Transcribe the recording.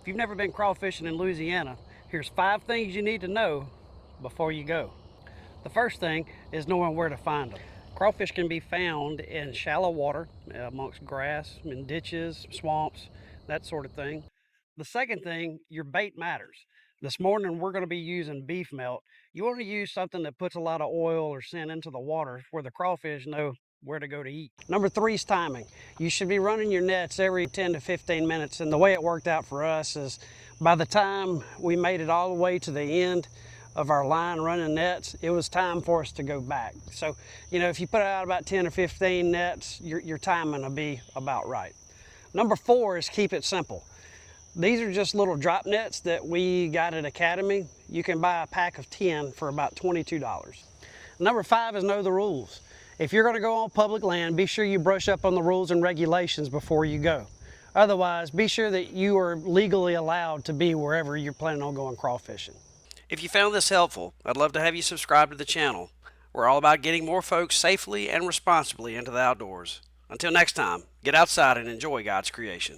If you've never been crawfishing in Louisiana, here's 5 things you need to know before you go. The first thing is knowing where to find them. Crawfish can be found in shallow water, amongst grass, in ditches, swamps, that sort of thing. The second thing, your bait matters. This morning we're going to be using beef melt. You want to use something that puts a lot of oil or scent into the water where the crawfish know where to go to eat. Number 3 is timing. You should be running your nets every 10 to 15 minutes, and the way it worked out for us is by the time we made it all the way to the end of our line running nets, it was time for us to go back. So, if you put out about 10 or 15 nets, your timing will be about right. Number 4 is keep it simple. These are just little drop nets that we got at Academy. You can buy a pack of 10 for about $22. Number 5 is know the rules. If you're going to go on public land, be sure you brush up on the rules and regulations before you go. Otherwise, be sure that you are legally allowed to be wherever you're planning on going crawfishing. If you found this helpful, I'd love to have you subscribe to the channel. We're all about getting more folks safely and responsibly into the outdoors. Until next time, get outside and enjoy God's creation.